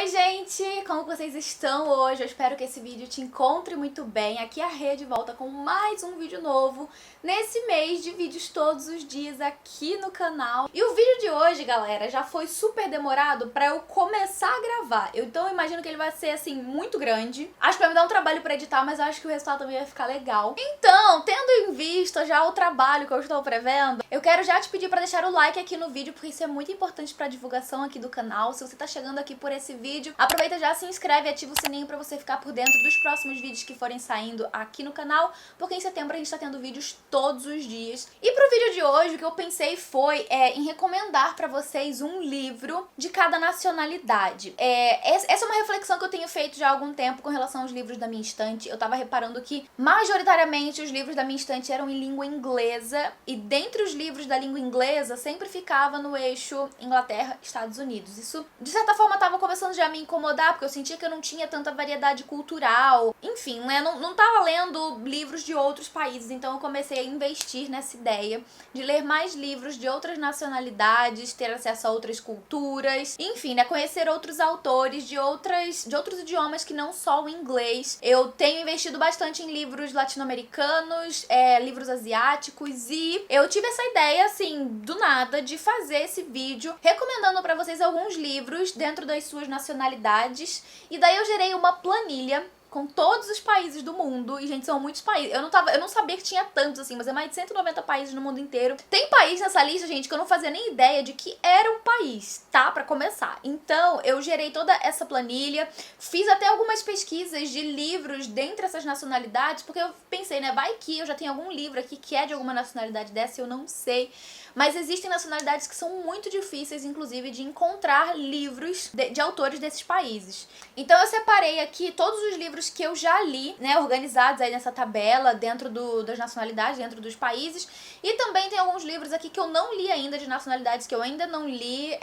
Oi, gente! Como vocês estão hoje? Eu espero que esse vídeo te encontre muito bem. Aqui é a Rê de volta com mais um vídeo novo nesse mês de vídeos todos os dias aqui no canal. E o vídeo de hoje, galera, já foi super demorado pra eu começar a gravar. Então eu imagino que ele vai ser, assim, muito grande. Acho que vai me dar um trabalho pra editar, mas eu acho que o resultado também vai ficar legal. Então, tendo em vista já o trabalho que eu estou prevendo, eu quero já te pedir pra deixar o like aqui no vídeo, porque isso é muito importante pra divulgação aqui do canal. Se você tá chegando aqui por esse vídeo, aproveita, já se inscreve e ativa o sininho pra você ficar por dentro dos próximos vídeos que forem saindo aqui no canal, porque em setembro a gente tá tendo vídeos todos os dias. E pro vídeo de hoje, o que eu pensei foi em recomendar pra vocês um livro de cada nacionalidade. Essa é uma reflexão que eu tenho feito já há algum tempo com relação aos livros da minha estante. Eu tava reparando que, majoritariamente, os livros da minha estante eram em língua inglesa, e dentre os livros da língua inglesa, sempre ficava no eixo Inglaterra, Estados Unidos. Isso, de certa forma, tava começando já a me incomodar, porque eu sentia que eu não tinha tanta variedade cultural. Enfim, né, não tava lendo livros de outros países, então eu comecei a investir nessa ideia de ler mais livros de outras nacionalidades, ter acesso a outras culturas, enfim, né, conhecer outros autores de outros idiomas que não só o inglês. Eu tenho investido bastante em livros latino-americanos, livros asiáticos, e eu tive essa ideia, assim, do nada, de fazer esse vídeo recomendando pra vocês alguns livros dentro das suas nacionalidades. E daí eu gerei uma planilha com todos os países do mundo. E, gente, são muitos países. Eu não sabia que tinha tantos, assim, mas é mais de 190 países no mundo inteiro. Tem país nessa lista, gente, que eu não fazia nem ideia de que era um país, tá? Pra começar. Então, eu gerei toda essa planilha, fiz até algumas pesquisas de livros dentre essas nacionalidades, porque eu pensei, né, vai que eu já tenho algum livro aqui que é de alguma nacionalidade dessa, eu não sei. Mas existem nacionalidades que são muito difíceis, inclusive, de encontrar livros de autores desses países. Então eu separei aqui todos os livros que eu já li, né, organizados aí nessa tabela, dentro das nacionalidades, dentro dos países. E também tem alguns livros aqui que eu não li ainda, de nacionalidades que eu ainda não li,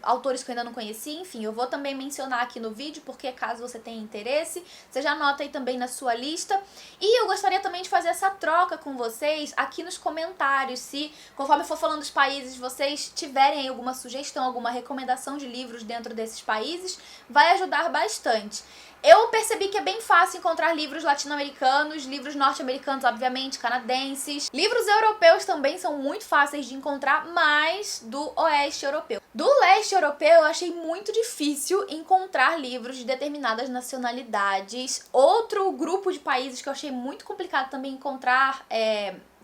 autores que eu ainda não conheci. Enfim, eu vou também mencionar aqui no vídeo, porque caso você tenha interesse, você já anota aí também na sua lista. E eu gostaria também de fazer essa troca com vocês aqui nos comentários, se, conforme eu for falando dos países, vocês tiverem alguma sugestão, alguma recomendação de livros dentro desses países, vai ajudar bastante. Eu percebi que é bem fácil encontrar livros latino-americanos, livros norte-americanos, obviamente, canadenses. Livros europeus também são muito fáceis de encontrar, mas do oeste europeu. Do leste europeu, eu achei muito difícil encontrar livros de determinadas nacionalidades. Outro grupo de países que eu achei muito complicado também encontrar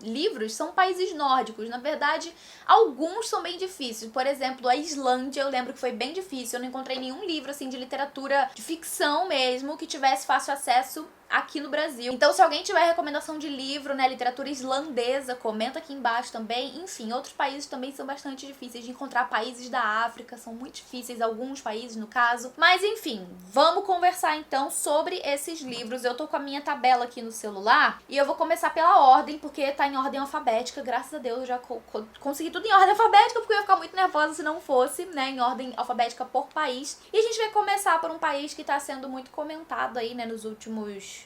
livros são países nórdicos. Na verdade, alguns são bem difíceis. Por exemplo, a Islândia, eu lembro que foi bem difícil. Eu não encontrei nenhum livro, assim, de literatura de ficção mesmo, que tivesse fácil acesso aqui no Brasil. Então, se alguém tiver recomendação de livro, né, literatura islandesa, comenta aqui embaixo também. Enfim, outros países também são bastante difíceis de encontrar. Países da África são muito difíceis, alguns países no caso. Mas enfim, vamos conversar então sobre esses livros. Eu tô com a minha tabela aqui no celular e eu vou começar pela ordem, porque tá em ordem alfabética. Graças a Deus eu já consegui tudo em ordem alfabética, porque eu ia ficar muito nervosa se não fosse, né, em ordem alfabética por país. E a gente vai começar por um país que tá sendo muito comentado aí, né, nas últimas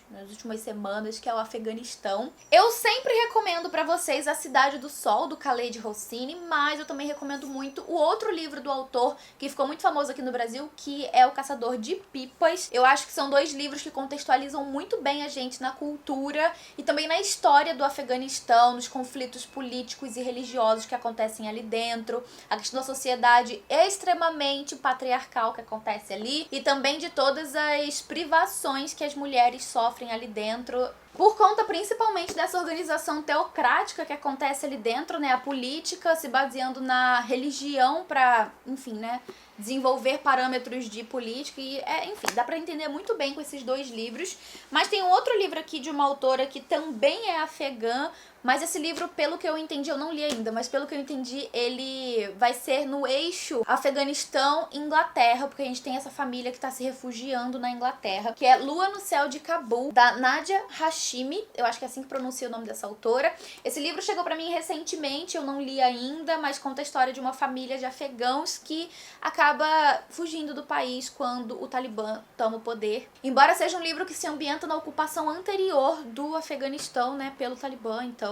semanas, que é o Afeganistão. Eu sempre recomendo pra vocês A Cidade do Sol, do Khaled Hosseini, mas eu também recomendo muito o outro livro do autor, que ficou muito famoso aqui no Brasil, que é O Caçador de Pipas. Eu acho que são dois livros que contextualizam muito bem a gente na cultura e também na história do Afeganistão, nos conflitos políticos e religiosos que acontecem ali dentro, a questão da sociedade extremamente patriarcal que acontece ali, e também de todas as privações que as mulheres sofrem ali dentro, por conta principalmente dessa organização teocrática que acontece ali dentro, né, a política se baseando na religião pra, enfim, né, desenvolver parâmetros de política e, enfim, dá pra entender muito bem com esses dois livros. Mas tem um outro livro aqui de uma autora que também é afegã, mas esse livro, pelo que eu entendi, eu não li ainda, mas pelo que eu entendi, ele vai ser no eixo Afeganistão-Inglaterra, porque a gente tem essa família que tá se refugiando na Inglaterra, que é Lua no Céu de Cabul, da Nadia Hashimi, eu acho que é assim que pronuncia o nome dessa autora. Esse livro chegou pra mim recentemente, eu não li ainda, mas conta a história de uma família de afegãos que acaba fugindo do país quando o Talibã toma o poder. Embora seja um livro que se ambienta na ocupação anterior do Afeganistão, né, pelo Talibã, então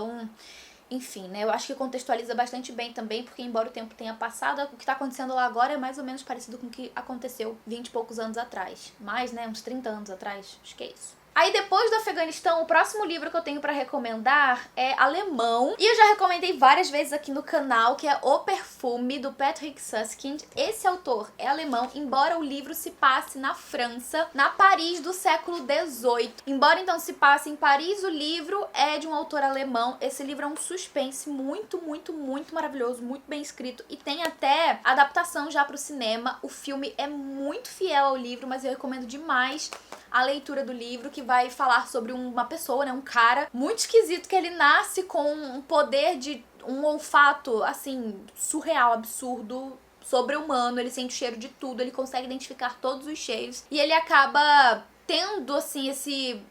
enfim, né, eu acho que contextualiza bastante bem também, porque embora o tempo tenha passado, o que tá acontecendo lá agora é mais ou menos parecido com o que aconteceu 20 e poucos anos atrás. Mais, né, uns 30 anos atrás, acho que é isso. Aí depois do Afeganistão, o próximo livro que eu tenho pra recomendar é alemão. E eu já recomendei várias vezes aqui no canal, que é O Perfume, do Patrick Suskind. Esse autor é alemão, embora o livro se passe na França, na Paris do século XVIII. Embora então se passe em Paris, o livro é de um autor alemão. Esse livro é um suspense muito, muito, muito maravilhoso, muito bem escrito. E tem até adaptação já pro cinema. O filme é muito fiel ao livro, mas eu recomendo demais a leitura do livro, que vai falar sobre uma pessoa, né, um cara muito esquisito, que ele nasce com um poder de um olfato, assim, surreal, absurdo, sobre-humano. Ele sente o cheiro de tudo, ele consegue identificar todos os cheiros, e ele acaba tendo, assim, esse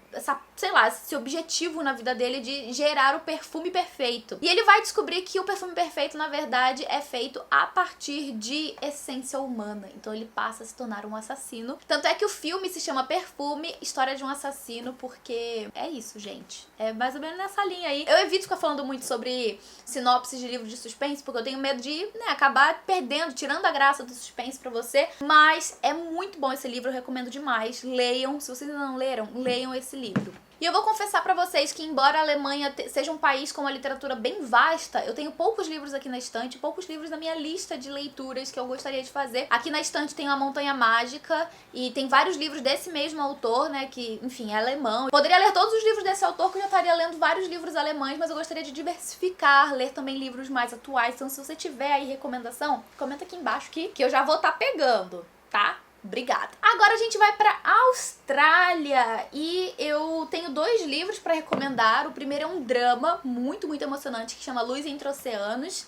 objetivo na vida dele de gerar o perfume perfeito. E ele vai descobrir que o perfume perfeito, na verdade, é feito a partir de essência humana. Então ele passa a se tornar um assassino. Tanto é que o filme se chama Perfume, História de um Assassino, porque é isso, gente. É mais ou menos nessa linha aí. Eu evito ficar falando muito sobre sinopses de livro de suspense, porque eu tenho medo de, né, acabar perdendo, tirando a graça do suspense pra você. Mas é muito bom esse livro, eu recomendo demais. Leiam, se vocês ainda não leram, leiam esse livro. E eu vou confessar pra vocês que, embora a Alemanha seja um país com uma literatura bem vasta, eu tenho poucos livros aqui na estante, poucos livros na minha lista de leituras que eu gostaria de fazer. Aqui na estante tem A Montanha Mágica e tem vários livros desse mesmo autor, né, que, enfim, é alemão. Eu poderia ler todos os livros desse autor, que eu já estaria lendo vários livros alemães, mas eu gostaria de diversificar, ler também livros mais atuais. Então, se você tiver aí recomendação, comenta aqui embaixo que eu já vou estar pegando, tá? Obrigada. Agora a gente vai pra Austrália e eu tenho 2 livros pra recomendar. O primeiro é um drama muito, muito emocionante que chama Luz Entre Oceanos.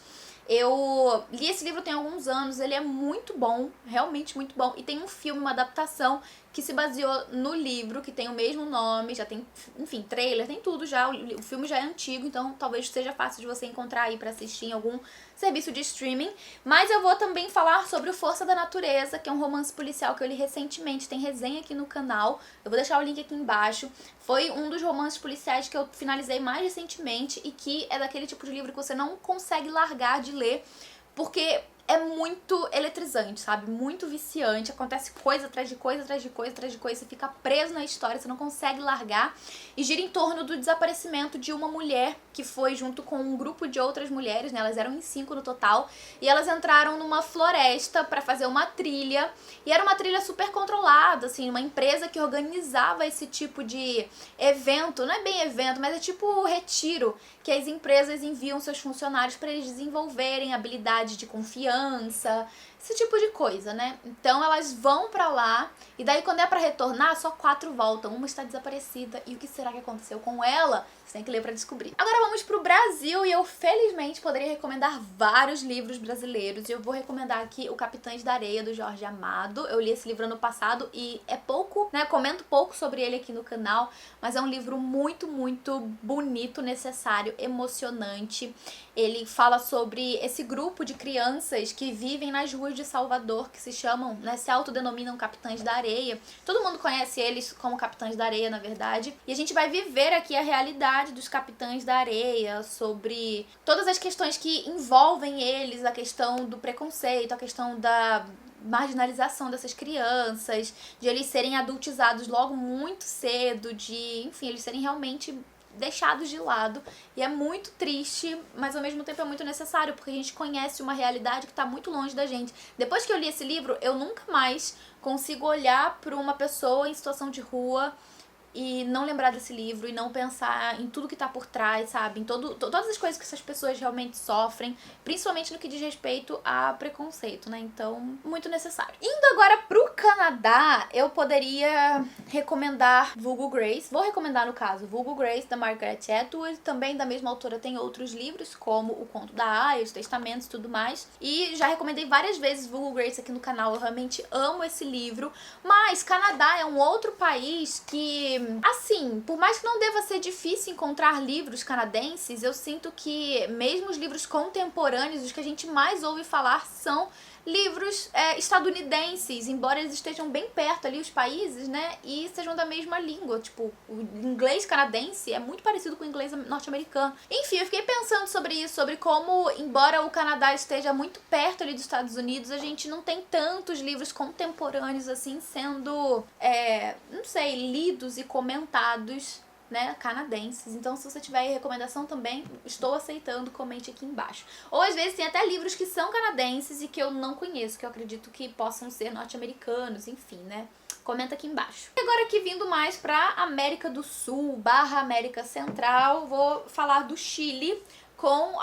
Eu li esse livro tem alguns anos, ele é muito bom, realmente muito bom. E tem um filme, uma adaptação que se baseou no livro, que tem o mesmo nome, já tem, enfim, trailer, tem tudo já. O filme já é antigo, então talvez seja fácil de você encontrar aí pra assistir em algum serviço de streaming. Mas eu vou também falar sobre o Força da Natureza, que é um romance policial que eu li recentemente, tem resenha aqui no canal. Eu vou deixar o link aqui embaixo. Foi um dos romances policiais que eu finalizei mais recentemente e que é daquele tipo de livro que você não consegue largar de ler, porque é muito eletrizante, sabe? Muito viciante. Acontece coisa atrás de coisa, atrás de coisa, atrás de coisa. Você fica preso na história, você não consegue largar. E gira em torno do desaparecimento de uma mulher que foi junto com um grupo de outras mulheres, né? Elas eram em 5 no total. E elas entraram numa floresta pra fazer uma trilha. E era uma trilha super controlada, assim, uma empresa que organizava esse tipo de evento. Não é bem evento, mas é tipo retiro, que as empresas enviam seus funcionários pra eles desenvolverem habilidades de confiança, esse tipo de coisa, né? Então elas vão pra lá e daí quando é pra retornar, só 4 voltam. Uma está desaparecida. E o que será que aconteceu com ela? Você tem que ler pra descobrir. Agora vamos pro Brasil e eu felizmente poderia recomendar vários livros brasileiros. E eu vou recomendar aqui O Capitães da Areia, do Jorge Amado. Eu li esse livro ano passado e é pouco, né? Comento pouco sobre ele aqui no canal, mas é um livro muito, muito bonito, necessário, emocionante. Ele fala sobre esse grupo de crianças que vivem nas ruas de Salvador, que se chamam, né, se autodenominam Capitães da Areia. Todo mundo conhece eles como Capitães da Areia, na verdade. E a gente vai viver aqui a realidade dos Capitães da Areia, sobre todas as questões que envolvem eles, a questão do preconceito, a questão da marginalização dessas crianças, de eles serem adultizados logo muito cedo, de, enfim, eles serem realmente deixados de lado. E é muito triste, mas ao mesmo tempo é muito necessário, porque a gente conhece uma realidade que tá muito longe da gente. Depois que eu li esse livro, eu nunca mais consigo olhar para uma pessoa em situação de rua e não lembrar desse livro e não pensar em tudo que tá por trás, sabe? Em todas as coisas que essas pessoas realmente sofrem, principalmente no que diz respeito a preconceito, né? Então, muito necessário. Indo agora pro Canadá, eu poderia recomendar Vulgo Grace. Vou recomendar, no caso, Vulgo Grace, da Margaret Atwood. Também da mesma autora tem outros livros, como O Conto da Aya, Os Testamentos e tudo mais. E já recomendei várias vezes Vulgo Grace aqui no canal. Eu realmente amo esse livro. Mas Canadá é um outro país que, assim, por mais que não deva ser difícil encontrar livros canadenses, eu sinto que mesmo os livros contemporâneos, os que a gente mais ouve falar são livros estadunidenses, embora eles estejam bem perto ali, os países, né, e sejam da mesma língua, tipo, o inglês canadense é muito parecido com o inglês norte-americano. Enfim, eu fiquei pensando sobre isso, sobre como, embora o Canadá esteja muito perto ali dos Estados Unidos, a gente não tem tantos livros contemporâneos assim sendo, não sei, lidos e comentados, né, canadenses. Então, se você tiver aí recomendação também, estou aceitando, comente aqui embaixo. Ou às vezes tem até livros que são canadenses e que eu não conheço, que eu acredito que possam ser norte-americanos, enfim, né? Comenta aqui embaixo. E agora aqui vindo mais pra América do Sul / América Central, vou falar do Chile com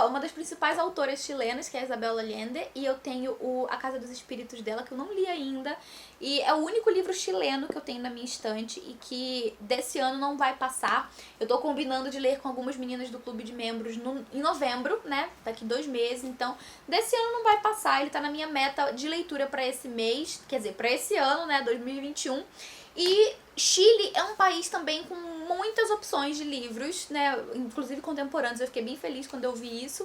uma das principais autoras chilenas, que é a Isabel Allende, e eu tenho A Casa dos Espíritos dela, que eu não li ainda, e é o único livro chileno que eu tenho na minha estante e que desse ano não vai passar. Eu tô combinando de ler com algumas meninas do clube de membros em novembro, né, daqui 2 meses, então desse ano não vai passar, ele tá na minha meta de leitura pra esse mês, quer dizer, pra esse ano, né, 2021, e Chile é um país também com muitas opções de livros, né, inclusive contemporâneos. Eu fiquei bem feliz quando eu vi isso.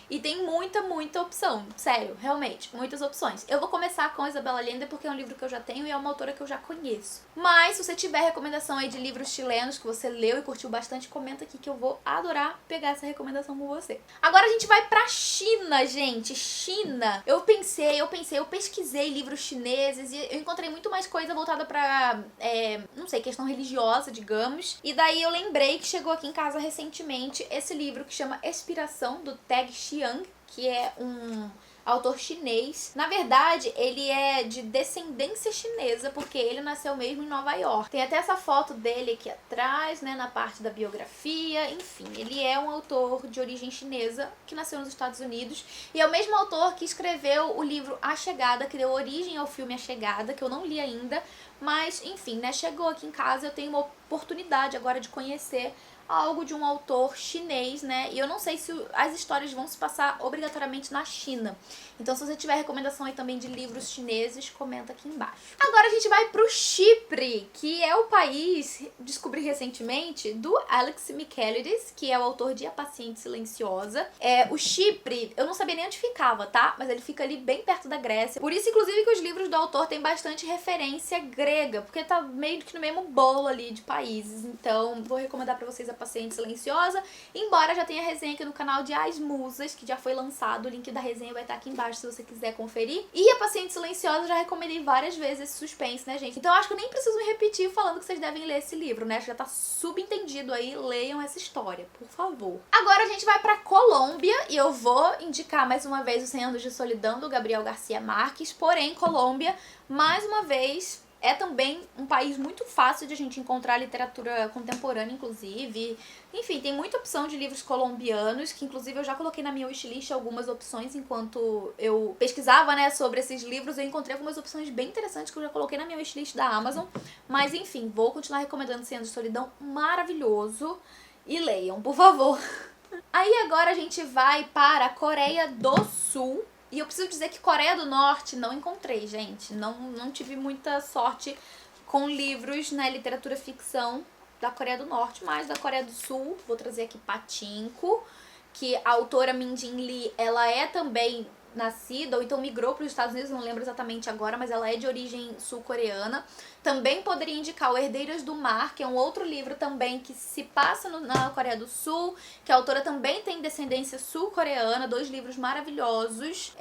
E tem muita opção, sério, realmente, muitas opções. Eu vou começar com Isabel Allende porque é um livro que eu já tenho e é uma autora que eu já conheço. Mas se você tiver recomendação aí de livros chilenos que você leu e curtiu bastante, comenta aqui que eu vou adorar pegar essa recomendação com você. Agora a gente vai pra China, gente. China. Eu pesquisei livros chineses e eu encontrei muito mais coisa voltada pra, não sei, questão religiosa, digamos. E daí eu lembrei que chegou aqui em casa recentemente esse livro que chama Expiração, do Tag Chiang, que é um autor chinês. Na verdade, ele é de descendência chinesa, porque ele nasceu mesmo em Nova York. Tem até essa foto dele aqui atrás, né, na parte da biografia. Enfim, ele é um autor de origem chinesa que nasceu nos Estados Unidos. E é o mesmo autor que escreveu o livro A Chegada, que deu origem ao filme A Chegada, que eu não li ainda. Mas, enfim, né, chegou aqui em casa, eu tenho uma oportunidade agora de conhecer algo de um autor chinês, né? E eu não sei se as histórias vão se passar obrigatoriamente na China. Então, se você tiver recomendação aí também de livros chineses, comenta aqui embaixo. Agora a gente vai pro Chipre, que é o país, descobri recentemente, do Alex Michaelides, que é o autor de A Paciente Silenciosa. O Chipre, eu não sabia nem onde ficava, tá? Mas ele fica ali bem perto da Grécia. Por isso, inclusive, que os livros do autor têm bastante referência grega, porque tá meio que no mesmo bolo ali de países. Então, vou recomendar pra vocês A Paciente Silenciosa, embora já tenha resenha aqui no canal de As Musas, que já foi lançado, o link da resenha vai estar aqui embaixo se você quiser conferir. E A Paciente Silenciosa já recomendei várias vezes esse suspense, né, gente? Então eu acho que eu nem preciso me repetir falando que vocês devem ler esse livro, né? Acho que já tá subentendido aí, leiam essa história, por favor. Agora a gente vai pra Colômbia e eu vou indicar mais uma vez Os 100 Anos de Solidão, do Gabriel Garcia Marques, porém Colômbia, mais uma vez, é também um país muito fácil de a gente encontrar literatura contemporânea, inclusive. Enfim, tem muita opção de livros colombianos, que inclusive eu já coloquei na minha wishlist algumas opções enquanto eu pesquisava, né, sobre esses livros. Eu encontrei algumas opções bem interessantes que eu já coloquei na minha wishlist da Amazon. Mas enfim, vou continuar recomendando 100 Anos de Solidão, maravilhoso. E leiam, por favor. Aí agora a gente vai para a Coreia do Sul. E eu preciso dizer que Coreia do Norte não encontrei, gente. Não tive muita sorte com livros, né, literatura ficção da Coreia do Norte, mas da Coreia do Sul, vou trazer aqui Pachinko, que a autora Min Jin Lee, ela é também nascida, ou então migrou para os Estados Unidos, não lembro exatamente agora, mas ela é de origem sul-coreana. Também poderia indicar O Herdeiras do Mar, que é um outro livro também que se passa na Coreia do Sul, que a autora também tem descendência sul-coreana, 2 livros maravilhosos.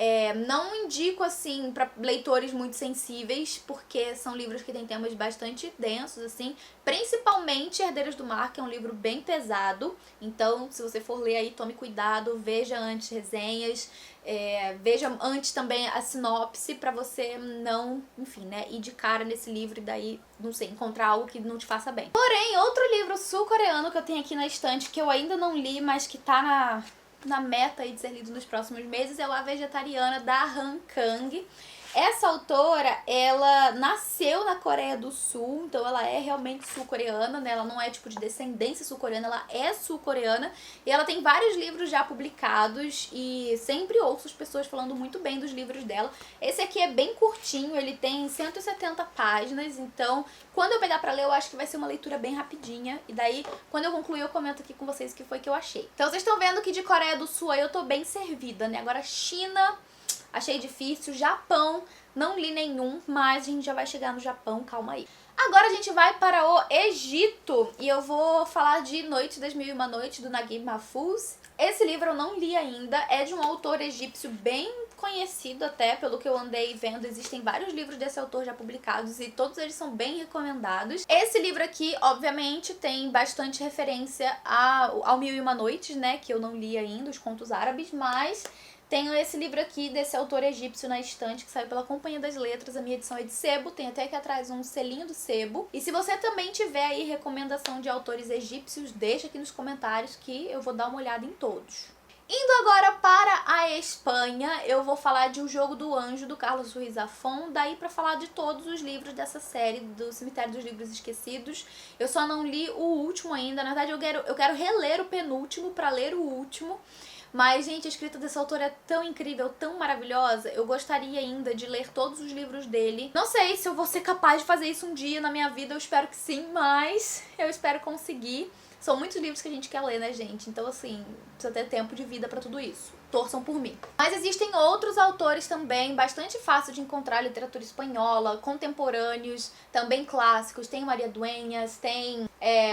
Não indico, assim, para leitores muito sensíveis, porque são livros que têm temas bastante densos, assim, principalmente Herdeiras do Mar, que é um livro bem pesado. Então, se você for ler aí, tome cuidado, veja antes resenhas, veja antes também a sinopse pra você não, enfim, né, ir de cara nesse livro e daí, não sei, encontrar algo que não te faça bem. Porém, outro livro sul-coreano que eu tenho aqui na estante, que eu ainda não li, mas que tá na meta aí de ser lido nos próximos meses, é o A Vegetariana, da Han Kang. Essa autora, ela nasceu na Coreia do Sul, então ela é realmente sul-coreana, né? Ela não é tipo de descendência sul-coreana, ela é sul-coreana. E ela tem vários livros já publicados e sempre ouço as pessoas falando muito bem dos livros dela. Esse aqui é bem curtinho, ele tem 170 páginas, então quando eu pegar pra ler eu acho que vai ser uma leitura bem rapidinha. E daí, quando eu concluir, eu comento aqui com vocês o que foi que eu achei. Então vocês estão vendo que de Coreia do Sul aí eu tô bem servida, né? Agora China... achei difícil. Japão, não li nenhum, mas a gente já vai chegar no Japão, calma aí. Agora a gente vai para o Egito e eu vou falar de Noite das Mil e Uma Noites, do Naguib Mahfouz. Esse livro eu não li ainda, é de um autor egípcio bem conhecido até, pelo que eu andei vendo, existem vários livros desse autor já publicados e todos eles são bem recomendados. Esse livro aqui, obviamente, tem bastante referência ao Mil e Uma Noites, né, que eu não li ainda, os contos árabes, mas tenho esse livro aqui desse autor egípcio na estante, que saiu pela Companhia das Letras. A minha edição é de sebo, tem até aqui atrás um selinho do sebo. E se você também tiver aí recomendação de autores egípcios, deixa aqui nos comentários que eu vou dar uma olhada em todos. Indo agora para a Espanha, eu vou falar de O Jogo do Anjo, do Carlos Ruiz Zafón, daí para falar de todos os livros dessa série, do Cemitério dos Livros Esquecidos. Eu só não li o último ainda, na verdade eu quero reler o penúltimo para ler o último. Mas, gente, a escrita desse autor é tão incrível, tão maravilhosa. Eu gostaria ainda de ler todos os livros dele. Não sei se eu vou ser capaz de fazer isso um dia na minha vida, eu espero que sim, mas eu espero conseguir. São muitos livros que a gente quer ler, né, gente? Então, assim, precisa ter tempo de vida pra tudo isso. Torçam por mim. Mas existem outros autores também, bastante fácil de encontrar literatura espanhola, contemporâneos, também clássicos. Tem Maria Dueñas, tem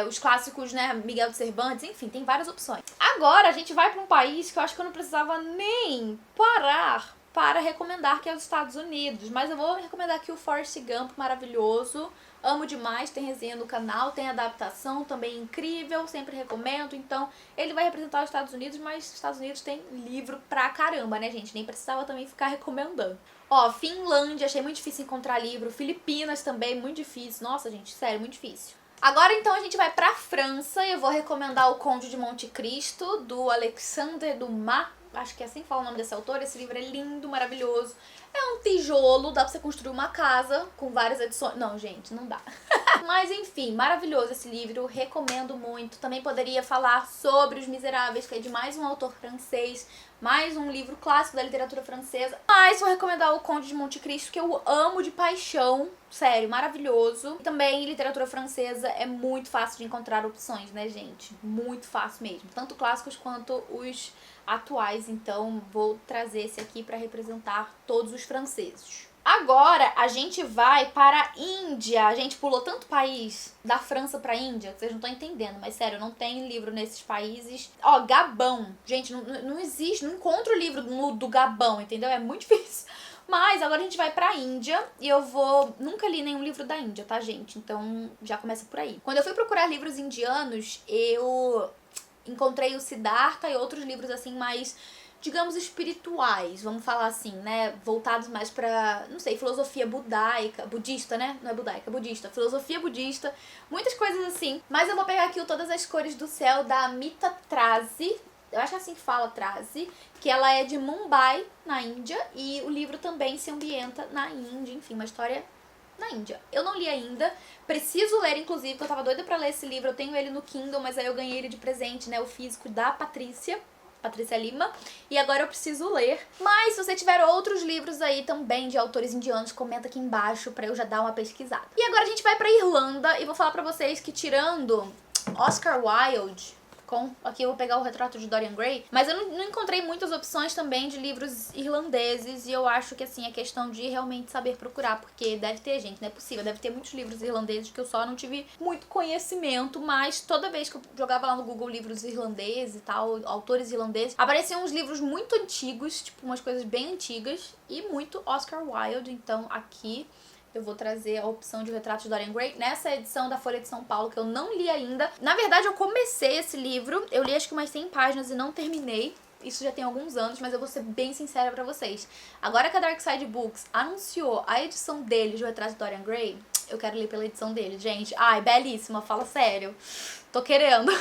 os clássicos, né, Miguel de Cervantes, enfim, tem várias opções. Agora a gente vai pra um país que eu acho que eu não precisava nem parar para recomendar, que é os Estados Unidos. Mas eu vou recomendar aqui o Forrest Gump, maravilhoso. Amo demais, tem resenha no canal, tem adaptação também incrível, sempre recomendo. Então, ele vai representar os Estados Unidos, mas os Estados Unidos tem livro pra caramba, né, gente? Nem precisava também ficar recomendando. Ó, Finlândia, achei muito difícil encontrar livro. Filipinas também, muito difícil. Nossa, gente, sério, muito difícil. Agora, então, a gente vai pra França e eu vou recomendar O Conde de Monte Cristo, do Alexandre Dumas. Acho que é assim que fala o nome desse autor. Esse livro é lindo, maravilhoso. É um tijolo, dá pra você construir uma casa com várias edições. Não, gente, não dá. Mas enfim, maravilhoso esse livro, recomendo muito. Também poderia falar sobre Os Miseráveis, que é de mais um autor francês, mais um livro clássico da literatura francesa. Mas vou recomendar O Conde de Monte Cristo, que eu amo de paixão. Sério, maravilhoso. E também literatura francesa é muito fácil de encontrar opções, né, gente? Muito fácil mesmo. Tanto clássicos quanto os atuais. Então vou trazer esse aqui para representar todos os franceses. Agora a gente vai para a Índia. A gente pulou tanto país da França para a Índia que vocês não estão entendendo. Mas sério, não tem livro nesses países. Ó, Gabão. Gente, não existe, não encontro livro do Gabão, entendeu? É muito difícil. Mas agora a gente vai pra Índia e eu vou... Nunca li nenhum livro da Índia, tá, gente? Então já começa por aí. Quando eu fui procurar livros indianos, eu encontrei o Siddhartha e outros livros assim mais, digamos, espirituais, vamos falar assim, né? Voltados mais pra, não sei, filosofia budaica, budista, né? Não é budaica, é budista. Filosofia budista, muitas coisas assim. Mas eu vou pegar aqui o Todas as Cores do Céu, da Amita Trazi. Eu acho que é assim que fala, Trazi, que ela é de Mumbai, na Índia, e o livro também se ambienta na Índia, enfim, uma história na Índia. Eu não li ainda, preciso ler, inclusive, porque eu tava doida pra ler esse livro, eu tenho ele no Kindle, mas aí eu ganhei ele de presente, né, o físico da Patrícia Lima, e agora eu preciso ler. Mas se você tiver outros livros aí também de autores indianos, comenta aqui embaixo pra eu já dar uma pesquisada. E agora a gente vai pra Irlanda, e vou falar pra vocês que tirando Oscar Wilde... Aqui eu vou pegar o Retrato de Dorian Gray, mas eu não encontrei muitas opções também de livros irlandeses e eu acho que assim, é questão de realmente saber procurar, porque deve ter, gente, não é possível, deve ter muitos livros irlandeses que eu só não tive muito conhecimento, mas toda vez que eu jogava lá no Google livros irlandeses e tal, autores irlandeses, apareciam uns livros muito antigos, tipo umas coisas bem antigas e muito Oscar Wilde, então aqui... eu vou trazer a opção de Retrato de Dorian Gray nessa edição da Folha de São Paulo, que eu não li ainda. Na verdade, eu comecei esse livro, eu li acho que umas 100 páginas e não terminei. Isso já tem alguns anos, mas eu vou ser bem sincera pra vocês. Agora que a Dark Side Books anunciou a edição dele de Retrato de Dorian Gray, eu quero ler pela edição dele, gente. Ai, belíssima, fala sério. Tô querendo.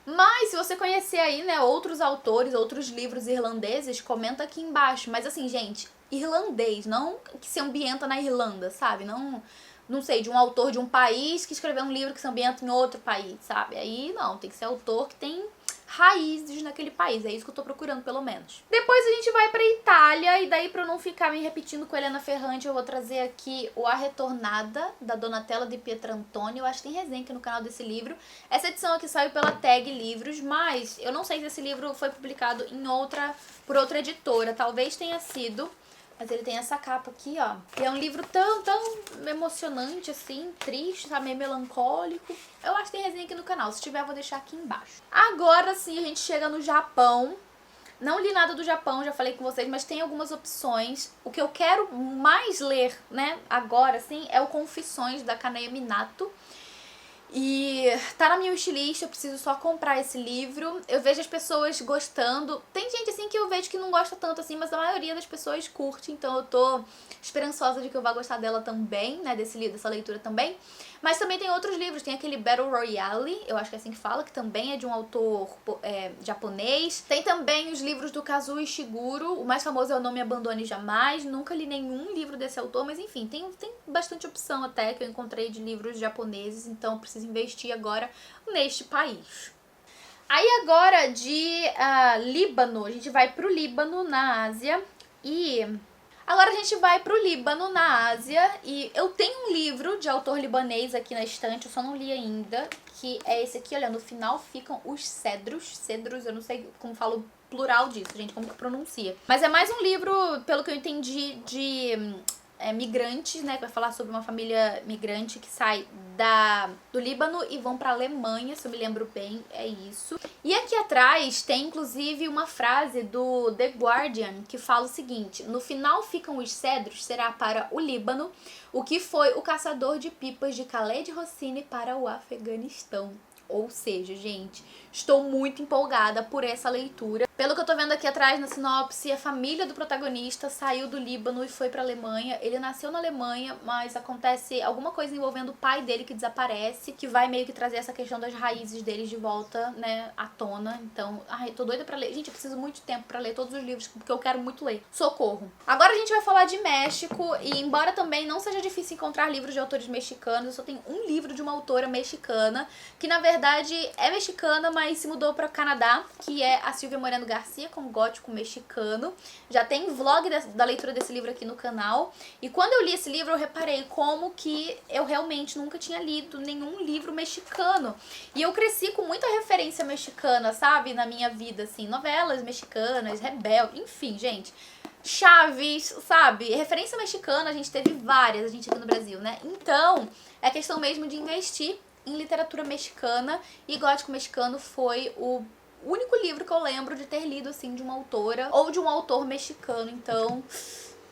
Mas se você conhecer aí, né, outros autores, outros livros irlandeses, comenta aqui embaixo. Mas assim, gente, irlandês, não que se ambienta na Irlanda, sabe? Não sei, de um autor de um país que escreveu um livro que se ambienta em outro país, sabe? Aí não, tem que ser autor que tem raízes naquele país, é isso que eu tô procurando pelo menos. Depois a gente vai pra Itália e daí pra eu não ficar me repetindo com a Helena Ferrante, eu vou trazer aqui o A Retornada, da Donatella di Pietrantonio. Eu acho que tem resenha aqui no canal desse livro. Essa edição aqui saiu pela Tag Livros, mas eu não sei se esse livro foi publicado por outra editora, talvez tenha sido, Mas ele tem essa capa aqui, ó. E é um livro tão emocionante, assim, triste, sabe? Meio melancólico. Eu acho que tem resenha aqui no canal. Se tiver, eu vou deixar aqui embaixo. Agora sim, a gente chega no Japão. Não li nada do Japão, já falei com vocês, mas tem algumas opções. O que eu quero mais ler, né, agora, assim, é o Confissões, da Kanaya Minato. E tá na minha wishlist, eu preciso só comprar esse livro. Eu vejo as pessoas gostando. Tem gente assim que eu vejo que não gosta tanto assim, mas a maioria das pessoas curte. Então eu tô esperançosa de que eu vá gostar dela também, né, desse livro, dessa leitura também. Mas também tem outros livros, tem aquele Battle Royale, eu acho que é assim que fala, que também é de um autor japonês. Tem também os livros do Kazuo Ishiguro, o mais famoso é O Não Me Abandone Jamais. Nunca li nenhum livro desse autor, mas enfim, tem bastante opção até que eu encontrei de livros japoneses, então eu preciso investir agora neste país. Aí agora de Líbano, a gente vai pro Líbano, na Ásia, e agora a gente vai pro Líbano, na Ásia, e eu tenho um livro de autor libanês aqui na estante, eu só não li ainda, que é esse aqui, olha, no final ficam os cedros. Cedros, eu não sei como falo o plural disso, gente, como que pronuncia. Mas é mais um livro, pelo que eu entendi, de migrantes, né, que vai falar sobre uma família migrante que sai do Líbano e vão pra Alemanha, se eu me lembro bem, é isso. E aqui atrás tem inclusive uma frase do The Guardian que fala o seguinte: no final ficam os cedros, será para o Líbano o que foi o caçador de pipas de Khaled Hosseini para o Afeganistão. Ou seja, gente, estou muito empolgada por essa leitura. Pelo que eu tô vendo aqui atrás na sinopse, a família do protagonista saiu do Líbano e foi pra Alemanha. Ele nasceu na Alemanha, mas acontece alguma coisa envolvendo o pai dele que desaparece, que vai meio que trazer essa questão das raízes deles de volta, né, à tona. Então, ai, tô doida pra ler. Gente, eu preciso muito de tempo pra ler todos os livros, porque eu quero muito ler. Socorro! Agora a gente vai falar de México, e embora também não seja difícil encontrar livros de autores mexicanos, eu só tenho um livro de uma autora mexicana, que na verdade é mexicana, mas se mudou para o Canadá, que é a Silvia Moreno Garcia, com gótico mexicano. Já tem vlog da leitura desse livro aqui no canal. E quando eu li esse livro, eu reparei como que eu realmente nunca tinha lido nenhum livro mexicano. E eu cresci com muita referência mexicana, sabe? Na minha vida, assim, novelas mexicanas, Rebelde, enfim, gente. Chaves, sabe? Referência mexicana a gente teve várias, a gente aqui no Brasil, né? Então, é questão mesmo de investir em literatura mexicana, e Gótico Mexicano foi o único livro que eu lembro de ter lido, assim, de uma autora ou de um autor mexicano. Então,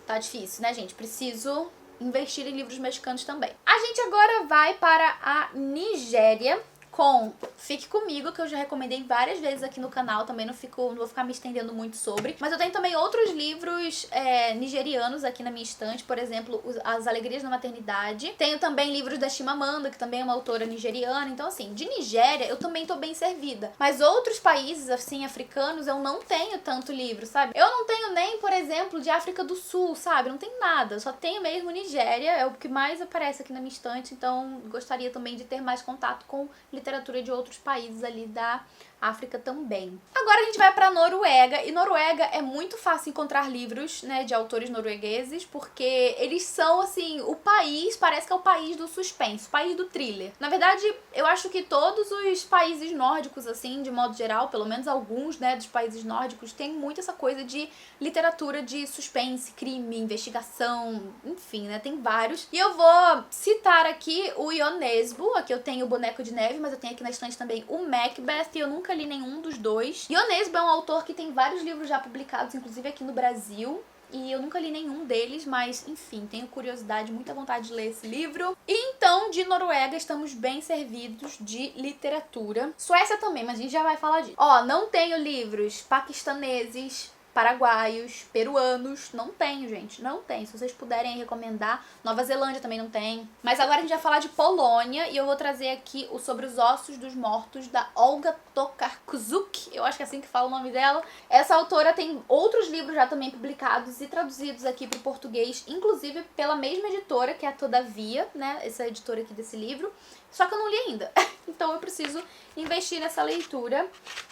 tá difícil, né, gente? Preciso investir em livros mexicanos também. A gente agora vai para a Nigéria com Fique Comigo, que eu já recomendei várias vezes aqui no canal, também não vou ficar me estendendo muito sobre. Mas eu tenho também outros livros nigerianos aqui na minha estante, por exemplo, As Alegrias da Maternidade. Tenho também livros da Chimamanda, que também é uma autora nigeriana. Então, assim, de Nigéria eu também tô bem servida. Mas outros países, assim, africanos, eu não tenho tanto livro, sabe? Eu não tenho nem, por exemplo, de África do Sul, sabe? Não tem nada, só tenho mesmo Nigéria, é o que mais aparece aqui na minha estante, então gostaria também de ter mais contato com literatura de outros países ali da África também. Agora a gente vai pra Noruega, e Noruega é muito fácil encontrar livros, né, de autores noruegueses, porque eles são, assim, o país, parece que é o país do suspense, o país do thriller. Na verdade, eu acho que todos os países nórdicos, assim, de modo geral, pelo menos alguns, né, dos países nórdicos, tem muito essa coisa de literatura de suspense, crime, investigação, enfim, né, tem vários. E eu vou citar aqui o Ionesbo, aqui eu tenho o Boneco de Neve, mas eu tenho aqui na estante também o Macbeth, e eu nunca li nenhum dos dois. Ionesbo é um autor que tem vários livros já publicados, inclusive aqui no Brasil, e eu nunca li nenhum deles, mas enfim, tenho curiosidade, muita vontade de ler esse livro. E então, de Noruega, estamos bem servidos de literatura. Suécia também, mas a gente já vai falar disso. Ó, não tenho livros paquistaneses, paraguaios, peruanos, não tenho, gente, não tem. Se vocês puderem recomendar. Nova Zelândia também não tem. Mas agora a gente vai falar de Polônia, e eu vou trazer aqui o Sobre os Ossos dos Mortos, da Olga Tokarczuk, eu acho que é assim que fala o nome dela. Essa autora tem outros livros já também publicados e traduzidos aqui para o português, inclusive pela mesma editora, que é a Todavia, né, essa editora aqui desse livro, só que eu não li ainda. Então eu preciso investir nessa leitura,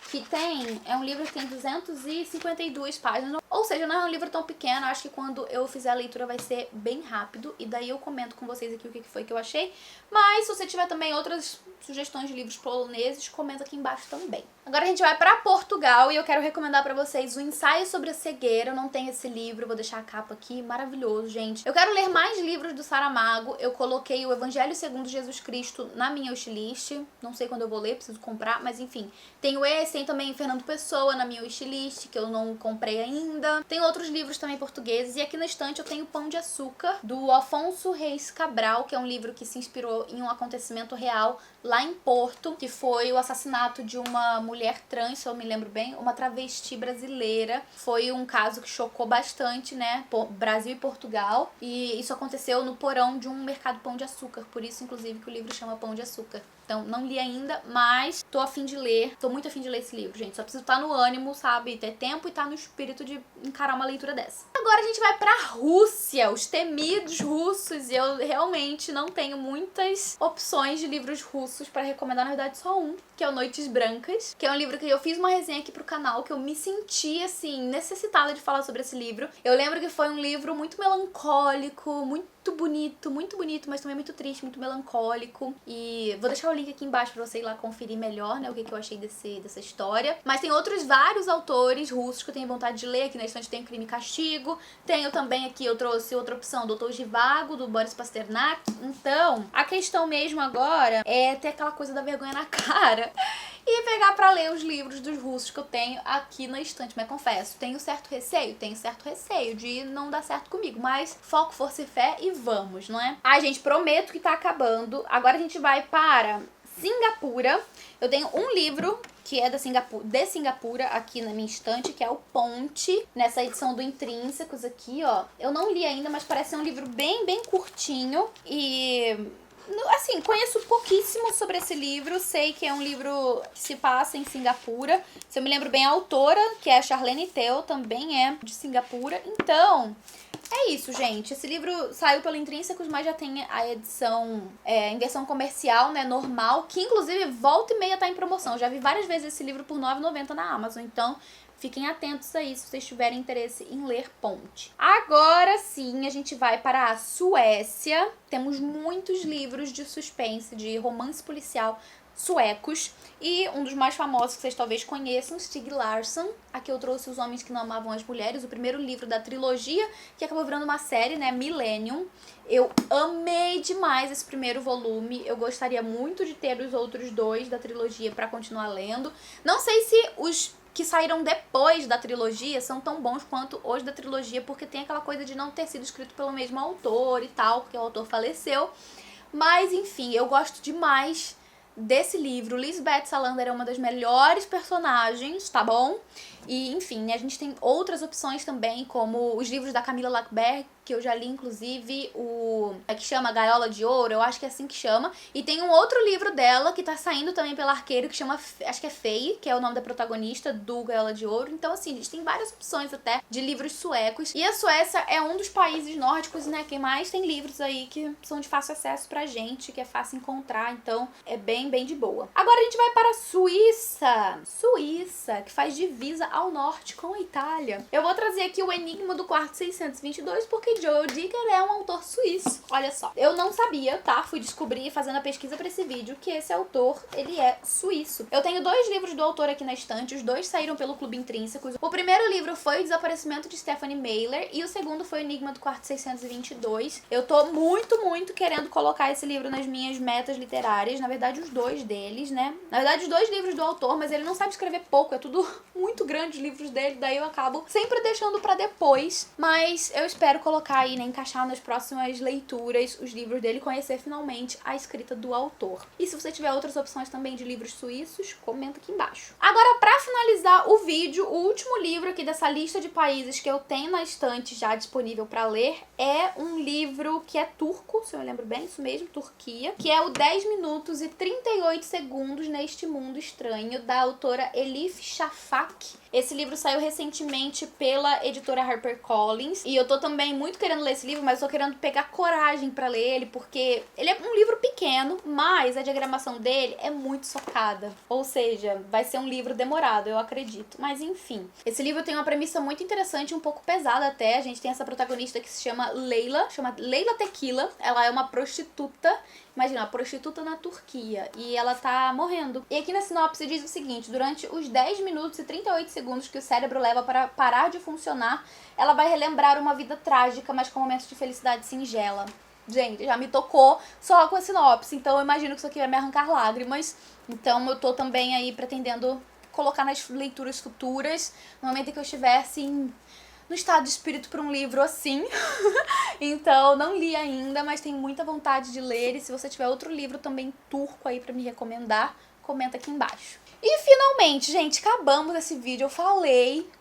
que é um livro que tem 252 páginas. Ou seja, não é um livro tão pequeno, acho que quando eu fizer a leitura vai ser bem rápido, e daí eu comento com vocês aqui o que foi que eu achei. Mas se você tiver também outras sugestões de livros poloneses, comenta aqui embaixo também. Agora a gente vai pra Portugal e eu quero recomendar pra vocês o Ensaio sobre a Cegueira. Eu não tenho esse livro, vou deixar a capa aqui, maravilhoso, gente. Eu quero ler mais livros do Saramago, eu coloquei o Evangelho segundo Jesus Cristo na minha wishlist, não sei quando eu vou ler, preciso comprar, mas enfim. Tenho esse, tem também Fernando Pessoa na minha wishlist, que eu não comprei ainda. Tem outros livros também portugueses, e aqui na estante eu tenho Pão de Açúcar, do Afonso Reis Cabral, que é um livro que se inspirou em um acontecimento real lá em Porto, que foi o assassinato de uma mulher trans, se eu me lembro bem, uma travesti brasileira. Foi um caso que chocou bastante, né, Brasil e Portugal, e isso aconteceu no porão de um mercado Pão de Açúcar, por isso inclusive que o livro chama Pão de Açúcar. Então, não li ainda, mas tô a fim de ler, tô muito a fim de ler esse livro, gente. Só preciso estar no ânimo, sabe, ter tempo e estar no espírito de encarar uma leitura dessa. Agora a gente vai pra Rússia, os temidos russos, e eu realmente não tenho muitas opções de livros russos pra recomendar, na verdade só um, que é o Noites Brancas, que é um livro que eu fiz uma resenha aqui pro canal, que eu me senti, assim, necessitada de falar sobre esse livro. Eu lembro que foi um livro muito melancólico, muito bonito, mas também muito triste, muito melancólico. E vou deixar o link aqui embaixo pra você ir lá conferir melhor, né, o que eu achei dessa história. Mas tem outros vários autores russos que eu tenho vontade de ler. Aqui na estante tem Crime e Castigo. Tenho também aqui, eu trouxe outra opção, Doutor Zhivago, do Boris Pasternak. Então, a questão mesmo agora é ter aquela coisa da vergonha na cara e pegar pra ler os livros dos russos que eu tenho aqui na estante. Mas confesso, tenho certo receio de não dar certo comigo, mas foco, força e fé e vamos, não é? Ai, gente, prometo que tá acabando. Agora a gente vai para Singapura. Eu tenho um livro que é de Singapura aqui na minha estante, que é o Ponte, nessa edição do Intrínsecos aqui, ó. Eu não li ainda, mas parece ser um livro bem curtinho e... assim, conheço pouquíssimo sobre esse livro, sei que é um livro que se passa em Singapura. Se eu me lembro bem, a autora, que é a Charlene Teo, também é de Singapura. Então, é isso, gente. Esse livro saiu pelo Intrínsecos, mas já tem a edição em versão comercial, né, normal, que inclusive volta e meia tá em promoção. Já vi várias vezes esse livro por R$ 9,90 na Amazon, então... fiquem atentos aí se vocês tiverem interesse em ler Ponte. Agora sim, a gente vai para a Suécia. Temos muitos livros de suspense, de romance policial suecos. E um dos mais famosos que vocês talvez conheçam, Stieg Larsson. Aqui eu trouxe Os Homens que Não Amavam as Mulheres, o primeiro livro da trilogia, que acabou virando uma série, né, Millennium. Eu amei demais esse primeiro volume. Eu gostaria muito de ter os outros dois da trilogia para continuar lendo. Não sei se os que saíram depois da trilogia são tão bons quanto os da trilogia, porque tem aquela coisa de não ter sido escrito pelo mesmo autor e tal, porque o autor faleceu. Mas, enfim, eu gosto demais desse livro. Lisbeth Salander é uma das melhores personagens, tá bom? E, enfim, né, a gente tem outras opções também, como os livros da Camila Lackberg, que eu já li, inclusive, que chama Gaiola de Ouro, eu acho que é assim que chama. E tem um outro livro dela, que tá saindo também pela Arqueiro, que chama, acho que é Faye, que é o nome da protagonista do Gaiola de Ouro. Então, assim, a gente tem várias opções até de livros suecos. E a Suécia é um dos países nórdicos, né, que mais tem livros aí que são de fácil acesso pra gente, que é fácil encontrar, então é bem de boa. Agora a gente vai para a Suíça, que faz divisa ao norte com a Itália. Eu vou trazer aqui o Enigma do Quarto 622, porque Joe Dicker é um autor suíço. Olha só, eu não sabia, tá? Fui descobrir fazendo a pesquisa para esse vídeo que esse autor, ele é suíço. Eu tenho 2 livros do autor aqui na estante, os 2 saíram pelo Clube Intrínsecos. O primeiro livro foi O Desaparecimento de Stephanie Mailer e o segundo foi o Enigma do Quarto 622. Eu tô muito querendo colocar esse livro nas minhas metas literárias, na verdade os 2 deles, né? Na verdade os 2 livros do autor, mas ele não sabe escrever pouco, é tudo muito grande os livros dele, daí eu acabo sempre deixando pra depois, mas eu espero colocar aí, né, encaixar nas próximas leituras os livros dele e conhecer finalmente a escrita do autor. E se você tiver outras opções também de livros suíços, comenta aqui embaixo. Agora, pra finalizar o vídeo, o último livro aqui dessa lista de países que eu tenho na estante já disponível pra ler é um livro que é turco, se eu me lembro bem, isso mesmo, Turquia, que é o 10 minutos e 38 segundos neste mundo estranho, da autora Elif Shafak. Esse livro saiu recentemente pela editora HarperCollins e eu tô também muito muito querendo ler esse livro, mas eu tô querendo pegar coragem pra ler ele, porque ele é um livro pequeno, mas a diagramação dele é muito socada. Ou seja, vai ser um livro demorado, eu acredito. Mas enfim. Esse livro tem uma premissa muito interessante, um pouco pesada até. A gente tem essa protagonista que se chama Leila Tequila. Ela é uma prostituta. Imagina, uma prostituta na Turquia. E ela tá morrendo. E aqui na sinopse diz o seguinte: durante os 10 minutos e 38 segundos que o cérebro leva para parar de funcionar, ela vai relembrar uma vida trágica, mas com momentos de felicidade singela. Gente, já me tocou só com a sinopse. Então eu imagino que isso aqui vai me arrancar lágrimas. Então eu tô também aí pretendendo colocar nas leituras futuras, no momento em que eu estiver, assim, no estado de espírito para um livro assim. Então, não li ainda, mas tenho muita vontade de ler. E se você tiver outro livro também turco aí pra me recomendar, comenta aqui embaixo. E finalmente, gente, acabamos esse vídeo.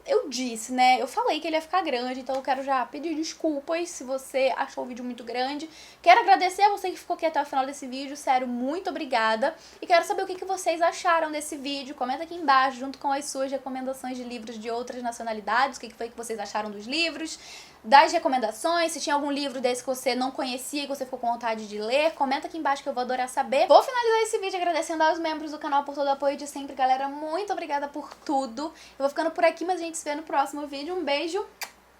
Eu disse, né? Eu falei que ele ia ficar grande, então eu quero já pedir desculpas se você achou o vídeo muito grande. Quero agradecer a você que ficou aqui até o final desse vídeo, sério, muito obrigada. E quero saber o que vocês acharam desse vídeo. Comenta aqui embaixo, junto com as suas recomendações de livros de outras nacionalidades. O que foi que vocês acharam dos livros, das recomendações. Se tinha algum livro desse que você não conhecia e que você ficou com vontade de ler, comenta aqui embaixo que eu vou adorar saber. Vou finalizar esse vídeo agradecendo aos membros do canal por todo o apoio de sempre, galera. Muito obrigada por tudo. Eu vou ficando por aqui, mas a gente se vê no próximo vídeo. Um beijo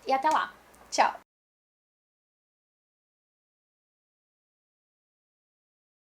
e até lá. Tchau!